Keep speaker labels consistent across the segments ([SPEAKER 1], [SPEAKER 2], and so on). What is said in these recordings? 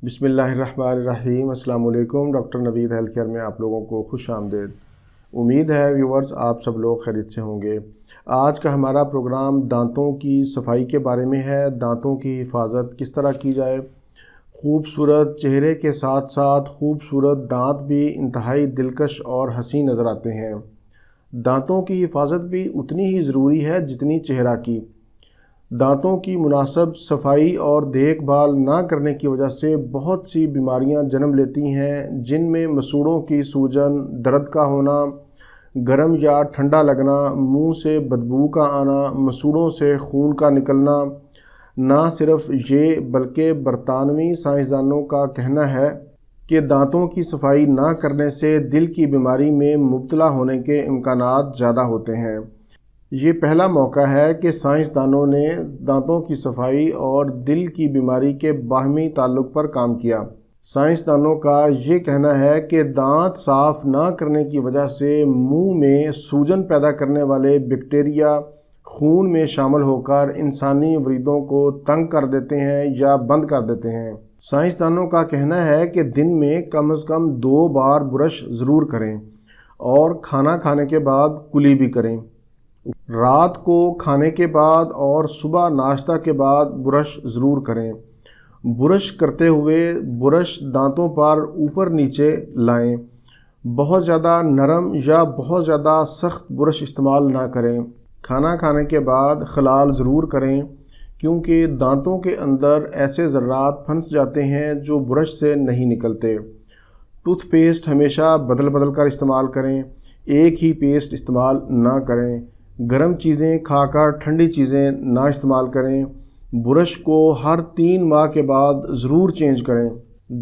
[SPEAKER 1] بسم اللہ الرحمن الرحیم۔ السلام علیکم۔ ڈاکٹر نوید ہیلتھ کیئر میں آپ لوگوں کو خوش آمدید۔ امید ہے ویورز آپ سب لوگ خیریت سے ہوں گے۔ آج کا ہمارا پروگرام دانتوں کی صفائی کے بارے میں ہے۔ دانتوں کی حفاظت کس طرح کی جائے۔ خوبصورت چہرے کے ساتھ ساتھ خوبصورت دانت بھی انتہائی دلکش اور حسین نظر آتے ہیں۔ دانتوں کی حفاظت بھی اتنی ہی ضروری ہے جتنی چہرہ کی۔ دانتوں کی مناسب صفائی اور دیکھ بھال نہ کرنے کی وجہ سے بہت سی بیماریاں جنم لیتی ہیں، جن میں مسوڑوں کی سوجن، درد کا ہونا، گرم یا ٹھنڈا لگنا، منہ سے بدبو کا آنا، مسوڑوں سے خون کا نکلنا۔ نہ صرف یہ بلکہ برطانوی سائنسدانوں کا کہنا ہے کہ دانتوں کی صفائی نہ کرنے سے دل کی بیماری میں مبتلا ہونے کے امکانات زیادہ ہوتے ہیں۔ یہ پہلا موقع ہے کہ سائنسدانوں نے دانتوں کی صفائی اور دل کی بیماری کے باہمی تعلق پر کام کیا۔ سائنسدانوں کا یہ کہنا ہے کہ دانت صاف نہ کرنے کی وجہ سے منہ میں سوجن پیدا کرنے والے بیکٹیریا خون میں شامل ہو کر انسانی وریدوں کو تنگ کر دیتے ہیں یا بند کر دیتے ہیں۔ سائنسدانوں کا کہنا ہے کہ دن میں کم از کم 2 بار برش ضرور کریں اور کھانا کھانے کے بعد کلی بھی کریں۔ رات کو کھانے کے بعد اور صبح ناشتہ کے بعد برش ضرور کریں۔ برش کرتے ہوئے برش دانتوں پر اوپر نیچے لائیں۔ بہت زیادہ نرم یا بہت زیادہ سخت برش استعمال نہ کریں۔ کھانا کھانے کے بعد خلال ضرور کریں، کیونکہ دانتوں کے اندر ایسے ذرات پھنس جاتے ہیں جو برش سے نہیں نکلتے۔ ٹوتھ پیسٹ ہمیشہ بدل بدل کر استعمال کریں، ایک ہی پیسٹ استعمال نہ کریں۔ گرم چیزیں کھا کر ٹھنڈی چیزیں نہ استعمال کریں۔ برش کو ہر 3 ماہ کے بعد ضرور چینج کریں۔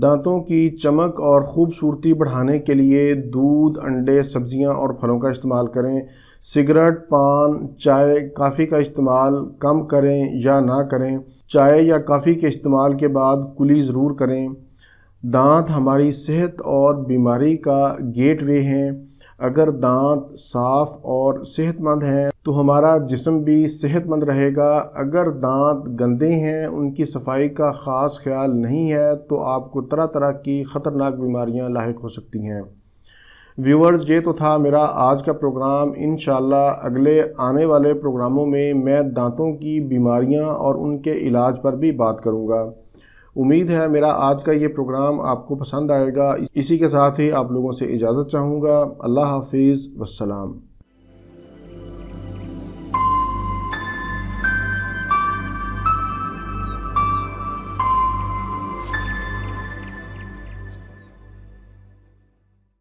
[SPEAKER 1] دانتوں کی چمک اور خوبصورتی بڑھانے کے لیے دودھ، انڈے، سبزیاں اور پھلوں کا استعمال کریں۔ سگریٹ، پان، چائے، کافی کا استعمال کم کریں یا نہ کریں۔ چائے یا کافی کے استعمال کے بعد کلی ضرور کریں۔ دانت ہماری صحت اور بیماری کا گیٹ وے ہیں۔ اگر دانت صاف اور صحت مند ہیں تو ہمارا جسم بھی صحت مند رہے گا۔ اگر دانت گندے ہیں، ان کی صفائی کا خاص خیال نہیں ہے تو آپ کو طرح طرح کی خطرناک بیماریاں لاحق ہو سکتی ہیں۔ ویورز، یہ تو تھا میرا آج کا پروگرام۔ انشاءاللہ اگلے آنے والے پروگراموں میں دانتوں کی بیماریاں اور ان کے علاج پر بھی بات کروں گا۔ امید ہے میرا آج کا یہ پروگرام آپ کو پسند آئے گا۔ اسی کے ساتھ ہی آپ لوگوں سے اجازت چاہوں گا۔ اللہ حافظ، والسلام۔